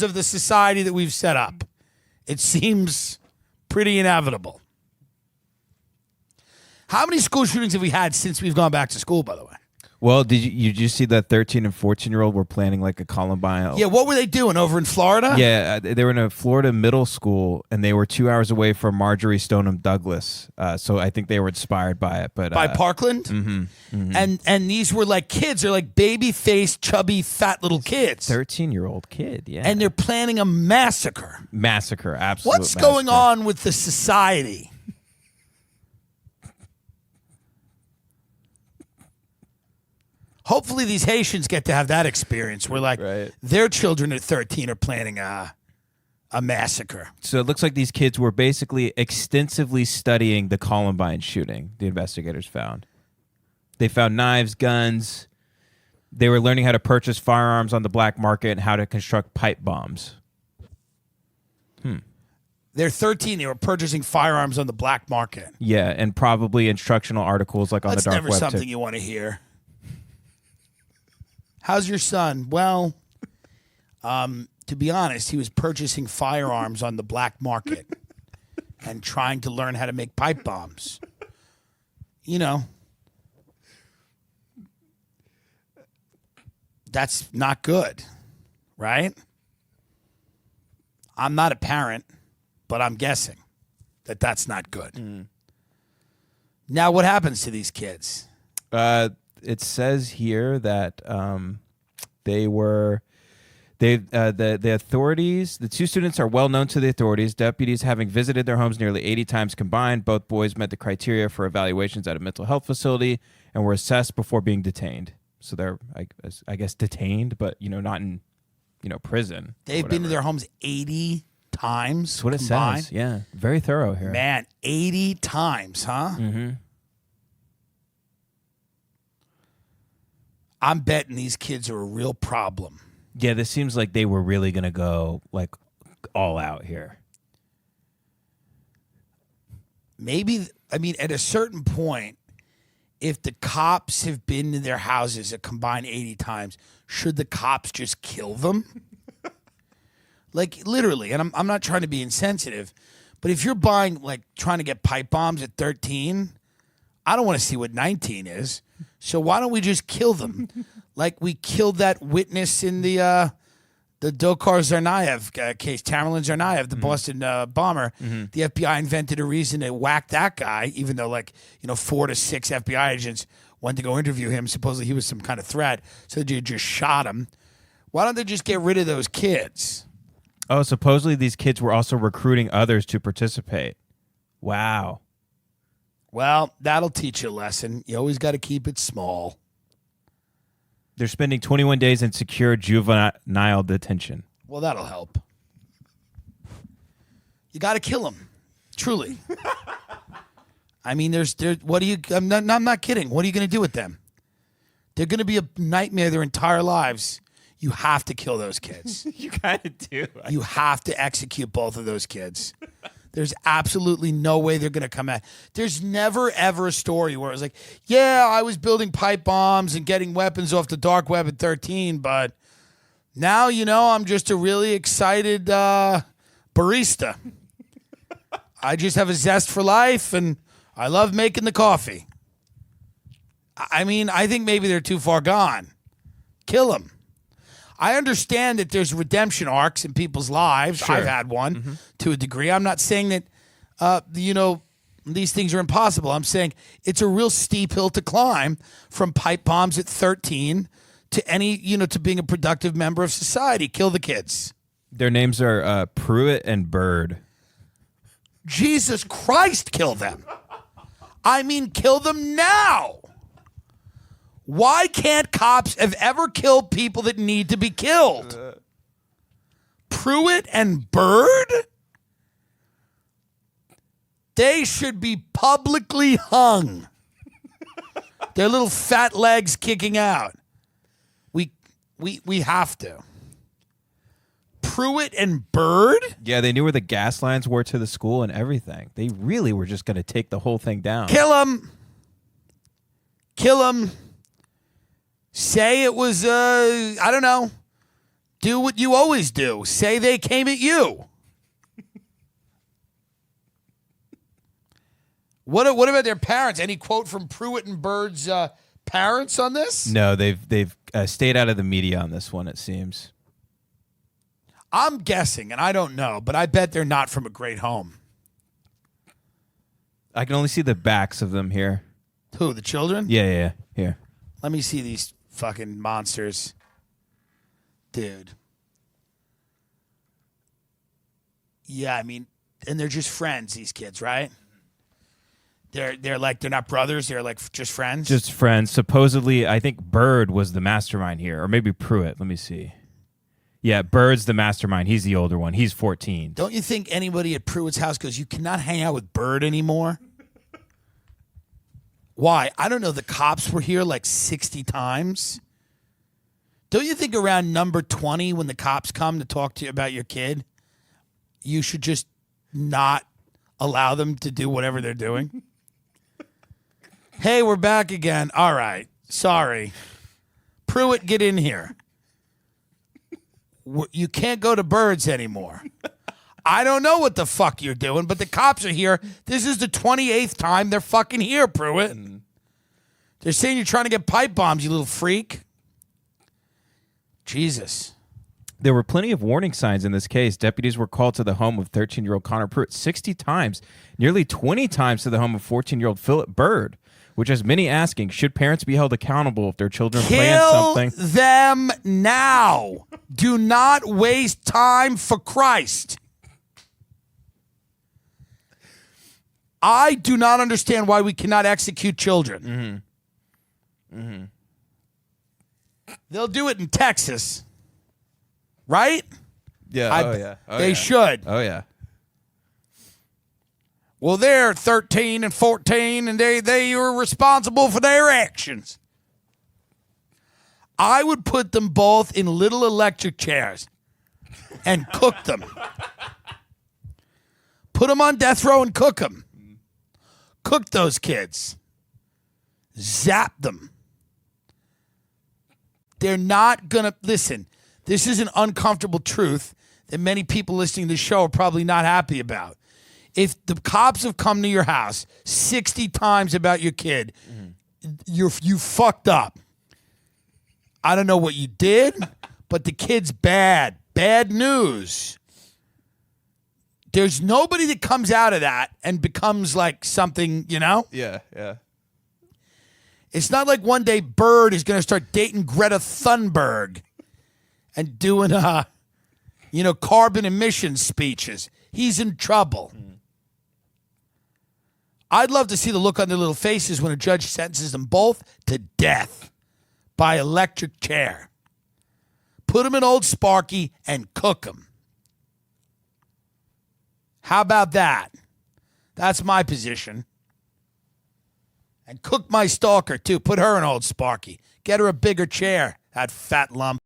of the society that we've set up. It seems pretty inevitable. How many school shootings have we had since we've gone back to school, by the way? Well, did you see that 13 and 14-year-old were planning like a Columbine? Yeah, what were they doing over in Florida? Yeah, they were in a Florida middle school, and they were 2 hours away from Marjorie Stoneham Douglas. So I think they were inspired by it. But by Parkland? Mm-hmm. And these were like kids. They're like baby-faced, chubby, fat little kids. 13-year-old kid, yeah. And they're planning a massacre. Massacre, absolutely. What's going on with the society? Hopefully these Haitians get to have that experience where, like, their children at 13 are planning a massacre. So it looks like these kids were basically extensively studying the Columbine shooting, the investigators found. They found knives, guns. They were learning how to purchase firearms on the black market and how to construct pipe bombs. They're 13. They were purchasing firearms on the black market. Yeah, and probably instructional articles like on the dark web. That's never something you want to hear. How's your son? Well, to be honest, he was purchasing firearms on the black market and trying to learn how to make pipe bombs. You know, that's not good, right? I'm not a parent, but I'm guessing that that's not good. Now, what happens to these kids? It says here that the authorities, the two students are well known to the authorities. Deputies having visited their homes nearly 80 times combined. Both boys met the criteria for evaluations at a mental health facility and were assessed before being detained. So they're, I guess, detained, but not in, prison. They've been to their homes 80 times. That's what it says. Yeah, very thorough here. Man, 80 times, huh? Mm-hmm. I'm betting these kids are a real problem. Yeah, this seems like they were really going to go like all out here. Maybe, at a certain point, if the cops have been to their houses a combined 80 times, should the cops just kill them? Like, literally, and I'm not trying to be insensitive, but if you're trying to get pipe bombs at 13, I don't want to see what 19 is. So why don't we just kill them? Like we killed that witness in the Dokar Tsarnaev case, Tamerlan Tsarnaev, the Boston bomber. The FBI invented a reason to whack that guy, even though 4 to 6 FBI agents went to go interview him. Supposedly he was some kind of threat. So they just shot him. Why don't they just get rid of those kids? Oh, supposedly these kids were also recruiting others to participate. Wow. Well, that'll teach you a lesson. You always got to keep it small. They're spending 21 days in secure juvenile detention. Well, that'll help. You got to kill them. Truly. What do you, I'm not kidding. What are you going to do with them? They're going to be a nightmare their entire lives. You have to kill those kids. You kind of do. You have to execute both of those kids. There's absolutely no way they're going to come out. There's never, ever a story where it was like, yeah, I was building pipe bombs and getting weapons off the dark web at 13, but now, I'm just a really excited barista. I just have a zest for life, and I love making the coffee. I think maybe they're too far gone. Kill them. I understand that there's redemption arcs in people's lives. Sure. I've had one to a degree. I'm not saying that, these things are impossible. I'm saying it's a real steep hill to climb from pipe bombs at 13 to to being a productive member of society. Kill the kids. Their names are Pruitt and Bird. Jesus Christ, kill them. Kill them now. Why can't cops have ever killed people that need to be killed? Pruitt and Bird? They should be publicly hung. Their little fat legs kicking out. We have to. Pruitt and Bird? Yeah, they knew where the gas lines were to the school and everything. They really were just going to take the whole thing down. Kill them. Kill them. Say it was, Do what you always do. Say they came at you. What about their parents? Any quote from Pruitt and Bird's parents on this? No, they've stayed out of the media on this one, it seems. I'm guessing, and I don't know, but I bet they're not from a great home. I can only see the backs of them here. Who, the children? Yeah. Here. Let me see these fucking monsters. Dude. Yeah, I mean, and they're just friends, these kids, right? They're not brothers, they're like just friends? Just friends. Supposedly, I think Bird was the mastermind here, or maybe Pruitt. Let me see. Yeah, Bird's the mastermind. He's the older one. He's 14. Don't you think anybody at Pruitt's house goes, you cannot hang out with Bird anymore? Why? I don't know. The cops were here like 60 times. Don't you think around number 20, when the cops come to talk to you about your kid, you should just not allow them to do whatever they're doing? Hey, we're back again. All right. Sorry. Pruitt, get in here. You can't go to Bird's anymore. I don't know what the fuck you're doing, but the cops are here. This is the 28th time they're fucking here, Pruitt. They're saying you're trying to get pipe bombs, you little freak. Jesus. There were plenty of warning signs in this case. Deputies were called to the home of 13-year-old Connor Pruitt 60 times, nearly 20 times to the home of 14-year-old Philip Bird, which has many asking, should parents be held accountable if their children plan something? Kill them now. Do not waste time for Christ. I do not understand why we cannot execute children. They'll do it in Texas, right? Yeah. They should. Oh, yeah. Well, they're 13 and 14, and they are responsible for their actions. I would put them both in little electric chairs and cook them. Put them on death row and cook them. Cook those kids. Zap them. They're not going to... Listen, this is an uncomfortable truth that many people listening to this show are probably not happy about. If the cops have come to your house 60 times about your kid, you fucked up. I don't know what you did, but the kid's bad. Bad news. There's nobody that comes out of that and becomes like something, you know? Yeah. It's not like one day Bird is going to start dating Greta Thunberg and doing, carbon emissions speeches. He's in trouble. I'd love to see the look on their little faces when a judge sentences them both to death by electric chair. Put them in Old Sparky and cook them. How about that? That's my position. And cook my stalker, too. Put her in Old Sparky. Get her a bigger chair, that fat lump.